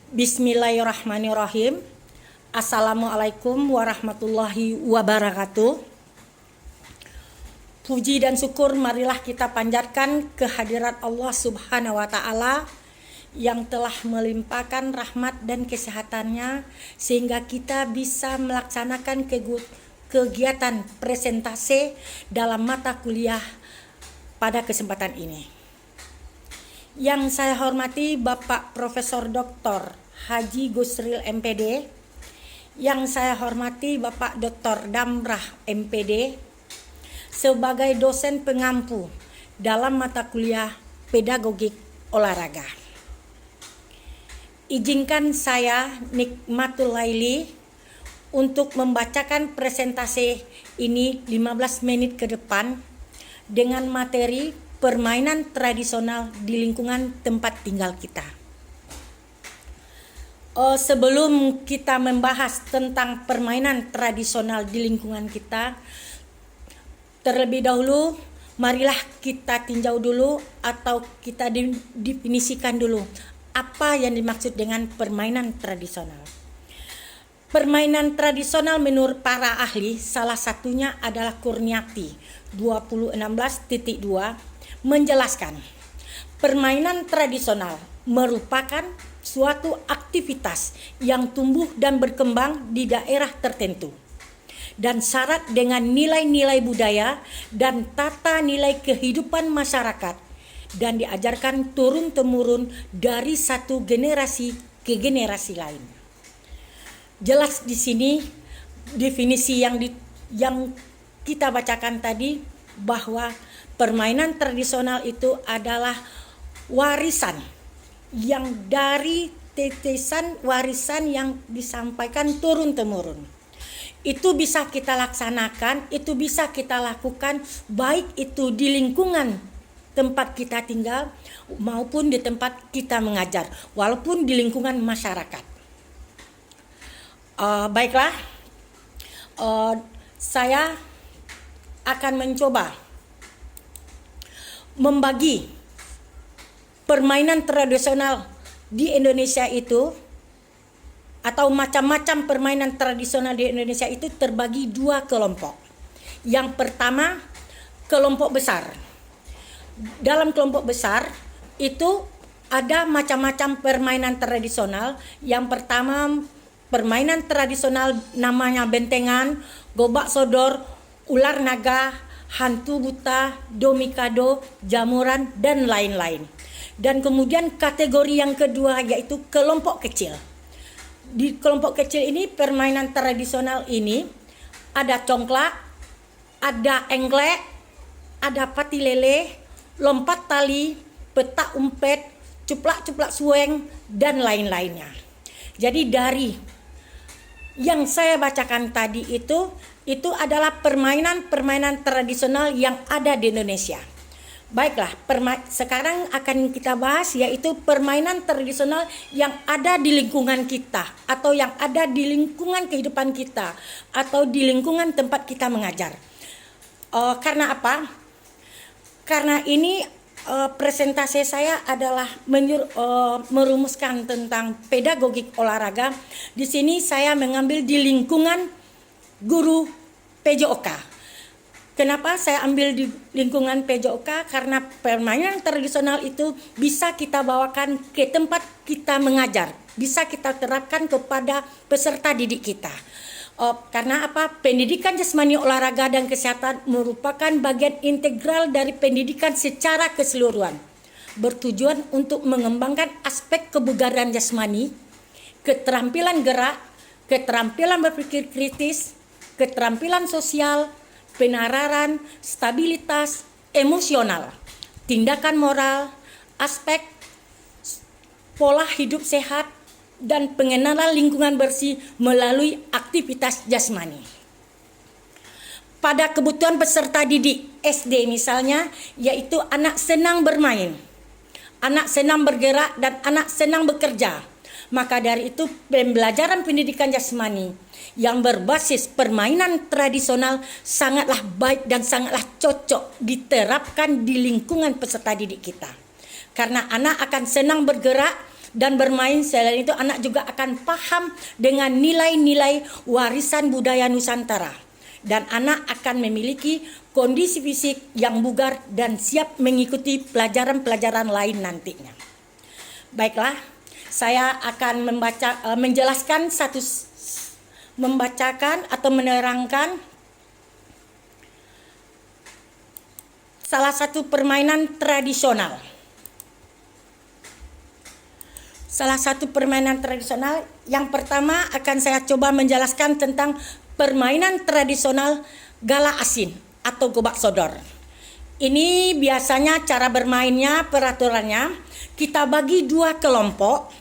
Bismillahirrahmanirrahim. Assalamualaikum warahmatullahi wabarakatuh. Puji dan syukur marilah kita panjatkan kehadirat Allah Subhanahu wa Ta'ala yang telah melimpahkan rahmat dan kesehatannya sehingga kita bisa melaksanakan kegiatan presentasi dalam mata kuliah pada kesempatan ini. Yang saya hormati Bapak Profesor Dr. Haji Gusril MPD, yang saya hormati Bapak Dr. Damrah MPD sebagai dosen pengampu dalam mata kuliah pedagogik olahraga. Izinkan saya Nikmatul Laili untuk membacakan presentasi ini 15 menit ke depan dengan materi permainan tradisional di lingkungan tempat tinggal kita. Sebelum kita membahas tentang permainan tradisional di lingkungan kita, terlebih dahulu marilah kita tinjau dulu atau kita definisikan dulu apa yang dimaksud dengan permainan tradisional. Permainan tradisional menurut para ahli salah satunya adalah Kurniati 2016.2 menjelaskan permainan tradisional merupakan suatu aktivitas yang tumbuh dan berkembang di daerah tertentu dan syarat dengan nilai-nilai budaya dan tata nilai kehidupan masyarakat dan diajarkan turun-temurun dari satu generasi ke generasi lain. Jelas di sini definisi yang kita bacakan tadi bahwa permainan tradisional itu adalah warisan yang dari tetesan warisan yang disampaikan turun-temurun. Itu bisa kita laksanakan, itu bisa kita lakukan baik itu di lingkungan tempat kita tinggal maupun di tempat kita mengajar, walaupun di lingkungan masyarakat. Baiklah, saya akan mencoba membagi permainan tradisional di Indonesia itu atau macam-macam permainan tradisional di Indonesia itu terbagi dua kelompok. Yang pertama, kelompok besar. Dalam kelompok besar itu ada macam-macam permainan tradisional. Yang pertama, permainan tradisional namanya bentengan, gobak sodor, ular naga, hantu buta, domikado, jamuran, dan lain-lain. Dan kemudian kategori yang kedua yaitu kelompok kecil. Di kelompok kecil ini permainan tradisional ini ada congklak, ada engklek, ada pati lele, lompat tali, petak umpet, cuplak-cuplak sueng, dan lain-lainnya. Jadi dari yang saya bacakan tadi itu adalah permainan tradisional yang ada di Indonesia. Baiklah, sekarang akan kita bahas yaitu permainan tradisional yang ada di lingkungan kita atau yang ada di lingkungan kehidupan kita atau di lingkungan tempat kita mengajar. Karena apa? Karena ini presentasi saya adalah merumuskan tentang pedagogik olahraga. Di sini saya mengambil di lingkungan guru PJOK. Kenapa saya ambil di lingkungan PJOK? Karena permainan tradisional itu bisa kita bawakan ke tempat kita mengajar, bisa kita terapkan kepada peserta didik kita. Karena apa? Pendidikan jasmani, olahraga, dan kesehatan merupakan bagian integral dari pendidikan secara keseluruhan, bertujuan untuk mengembangkan aspek kebugaran jasmani, keterampilan gerak, keterampilan berpikir kritis, keterampilan sosial, penararan, stabilitas emosional, tindakan moral, aspek pola hidup sehat, dan pengenalan lingkungan bersih melalui aktivitas jasmani. Pada kebutuhan peserta didik SD misalnya, yaitu anak senang bermain, anak senang bergerak, dan anak senang bekerja. Maka dari itu pembelajaran pendidikan jasmani yang berbasis permainan tradisional sangatlah baik dan sangatlah cocok diterapkan di lingkungan peserta didik kita. Karena anak akan senang bergerak, dan bermain. Selain itu anak juga akan paham dengan nilai-nilai warisan budaya Nusantara. Dan anak akan memiliki kondisi fisik yang bugar dan siap mengikuti pelajaran-pelajaran lain nantinya. Baiklah, saya akan membacakan atau menerangkan salah satu permainan tradisional. Salah satu permainan tradisional yang pertama akan saya coba menjelaskan tentang permainan tradisional gala asin atau gobak sodor. Ini biasanya cara bermainnya, peraturannya, kita bagi 2 kelompok.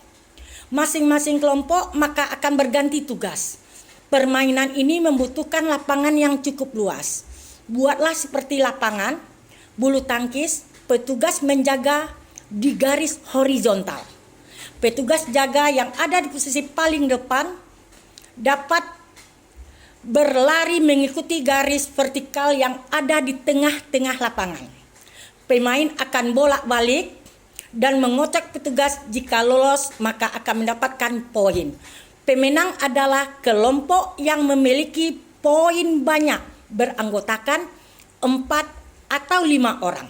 Masing-masing kelompok maka akan berganti tugas. Permainan ini membutuhkan lapangan yang cukup luas. Buatlah seperti lapangan bulu tangkis, petugas menjaga di garis horizontal. Petugas jaga yang ada di posisi paling depan dapat berlari mengikuti garis vertikal yang ada di tengah-tengah lapangan. Pemain akan bolak-balik dan mengocok petugas. Jika lolos maka akan mendapatkan poin. Pemenang adalah kelompok yang memiliki poin banyak, beranggotakan 4 atau 5 orang.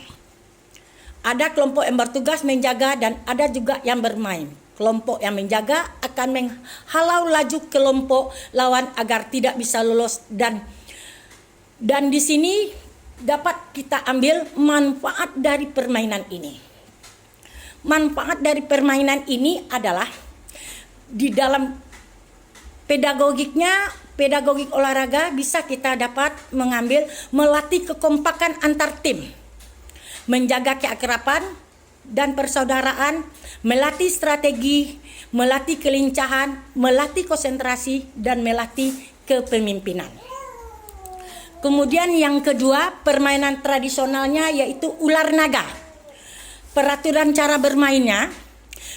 Ada kelompok yang bertugas menjaga dan ada juga yang bermain. Kelompok yang menjaga akan menghalau laju kelompok lawan agar tidak bisa lolos, dan di sini dapat kita ambil manfaat dari permainan ini. Manfaat dari permainan ini adalah di dalam pedagogik olahraga bisa kita dapat melatih kekompakan antar tim, menjaga keakraban dan persaudaraan, melatih strategi, melatih kelincahan, melatih konsentrasi, dan melatih kepemimpinan. Kemudian yang kedua, permainan tradisionalnya yaitu ular naga. Peraturan cara bermainnya,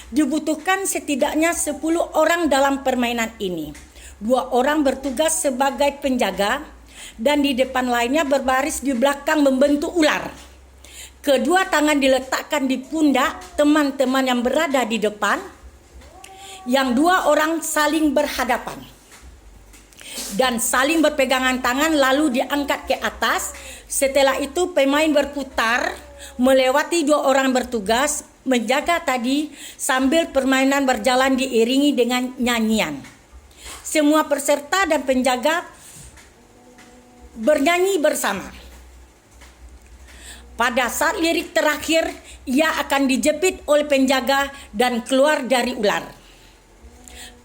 dibutuhkan setidaknya 10 orang dalam permainan ini. 2 orang bertugas sebagai penjaga dan di depan lainnya berbaris di belakang membentuk ular. Kedua tangan diletakkan di pundak teman-teman yang berada di depan. Yang 2 orang saling berhadapan dan saling berpegangan tangan lalu diangkat ke atas. Setelah itu pemain berputar melewati 2 orang bertugas menjaga tadi sambil permainan berjalan diiringi dengan nyanyian. Semua peserta dan penjaga bernyanyi bersama. Pada saat lirik terakhir, ia akan dijepit oleh penjaga dan keluar dari ular.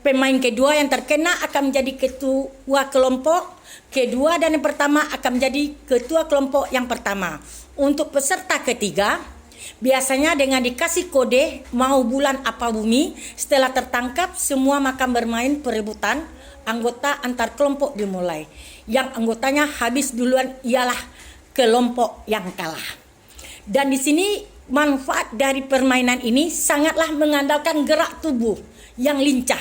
Pemain kedua yang terkena akan menjadi ketua kelompok kedua dan yang pertama akan menjadi ketua kelompok yang pertama. Untuk peserta ketiga, biasanya dengan dikasih kode mau bulan apa bumi, setelah tertangkap semua akan bermain perebutan anggota antar kelompok dimulai. Yang anggotanya habis duluan ialah kelompok yang kalah. Dan di sini manfaat dari permainan ini sangatlah mengandalkan gerak tubuh yang lincah.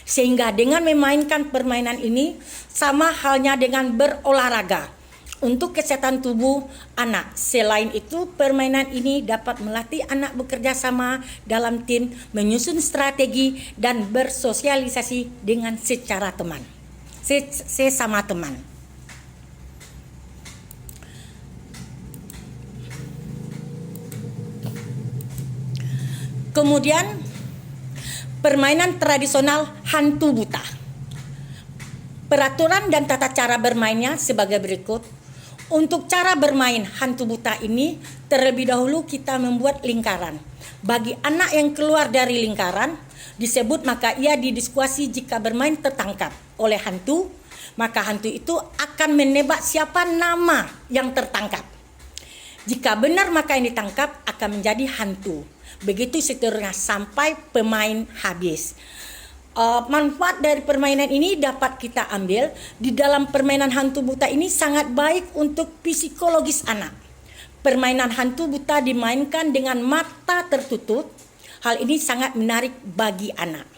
Sehingga dengan memainkan permainan ini sama halnya dengan berolahraga untuk kesehatan tubuh anak. Selain itu, permainan ini dapat melatih anak bekerja sama dalam tim, menyusun strategi dan bersosialisasi dengan sesama teman. Kemudian permainan tradisional hantu buta. Peraturan dan tata cara bermainnya sebagai berikut. Untuk cara bermain hantu buta ini, terlebih dahulu kita membuat lingkaran. Bagi anak yang keluar dari lingkaran disebut, maka ia didiskuasi jika bermain tertangkap oleh hantu, maka hantu itu akan menebak siapa nama yang tertangkap. Jika benar maka yang ditangkap akan menjadi hantu. Begitu seterusnya sampai pemain habis. Manfaat dari permainan ini dapat kita ambil di dalam permainan hantu buta ini sangat baik untuk psikologis anak. Permainan hantu buta dimainkan dengan mata tertutup. Hal ini sangat menarik bagi anak.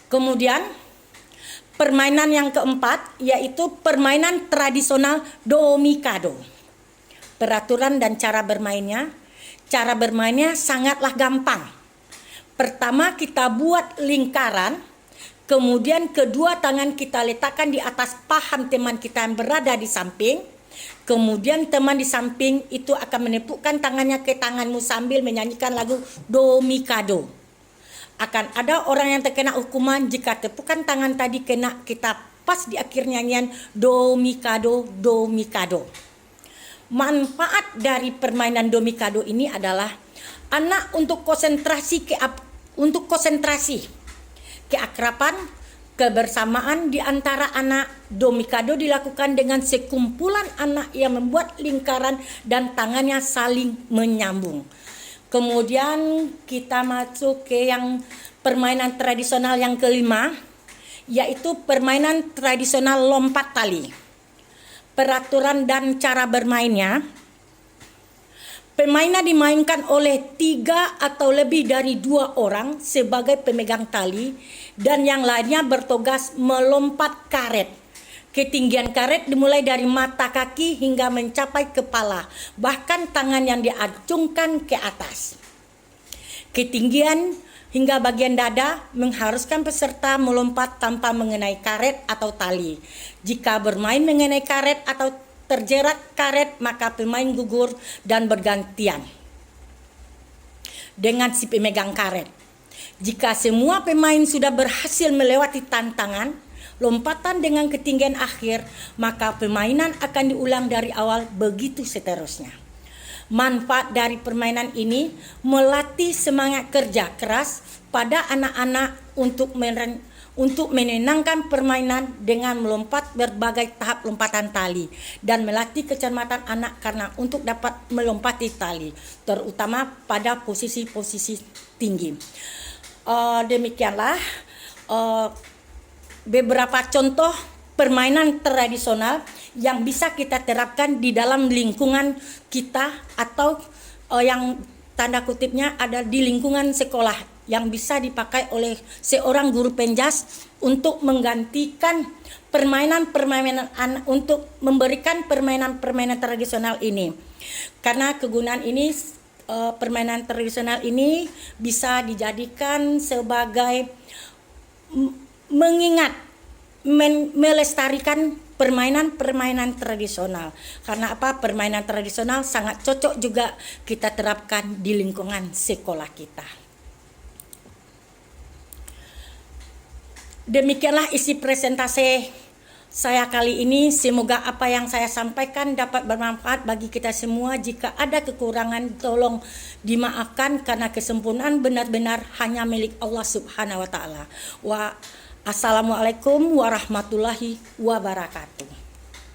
Kemudian permainan yang keempat yaitu permainan tradisional domikado. Peraturan dan cara bermainnya, Cara bermainnya sangatlah gampang. Pertama kita buat lingkaran, kemudian kedua tangan kita letakkan di atas paha teman kita yang berada di samping. Kemudian teman di samping itu akan menepukkan tangannya ke tanganmu sambil menyanyikan lagu Do Mi Kado. Akan ada orang yang terkena hukuman jika tepukan tangan tadi kena kita pas di akhir nyanyian Do Mi Kado, Do Mi Kado. Manfaat dari permainan Do Mi Kado ini adalah anak untuk konsentrasi keakraban, kebersamaan di antara anak. Do Mi Kado dilakukan dengan sekumpulan anak yang membuat lingkaran dan tangannya saling menyambung. Kemudian kita masuk ke yang permainan tradisional yang kelima, yaitu permainan tradisional lompat tali. Peraturan dan cara bermainnya, permainan dimainkan oleh 3 atau lebih dari 2 orang sebagai pemegang tali dan yang lainnya bertugas melompat karet. Ketinggian karet dimulai dari mata kaki hingga mencapai kepala, bahkan tangan yang diacungkan ke atas. Ketinggian hingga bagian dada mengharuskan peserta melompat tanpa mengenai karet atau tali. Jika bermain mengenai karet atau terjerat karet, maka pemain gugur dan bergantian dengan si pemegang karet. Jika semua pemain sudah berhasil melewati tantangan lompatan dengan ketinggian akhir, maka permainan akan diulang dari awal, begitu seterusnya. Manfaat dari permainan ini melatih semangat kerja keras pada anak-anak untuk menenangkan permainan dengan melompat berbagai tahap lompatan tali dan melatih kecermatan anak karena untuk dapat melompati tali, terutama pada posisi-posisi tinggi. Demikianlah beberapa contoh permainan tradisional yang bisa kita terapkan di dalam lingkungan kita atau yang tanda kutipnya ada di lingkungan sekolah yang bisa dipakai oleh seorang guru penjas untuk menggantikan permainan-permainan anak, untuk memberikan permainan-permainan tradisional ini. Karena kegunaan ini, permainan tradisional ini bisa dijadikan sebagai mengingat, melestarikan permainan-permainan tradisional. Karena apa? Permainan tradisional sangat cocok juga kita terapkan di lingkungan sekolah kita. Demikianlah isi presentasi saya kali ini. Semoga apa yang saya sampaikan dapat bermanfaat bagi kita semua. Jika ada kekurangan tolong dimaafkan karena kesempurnaan benar-benar hanya milik Allah Subhanahu wa taala. Assalamualaikum warahmatullahi wabarakatuh.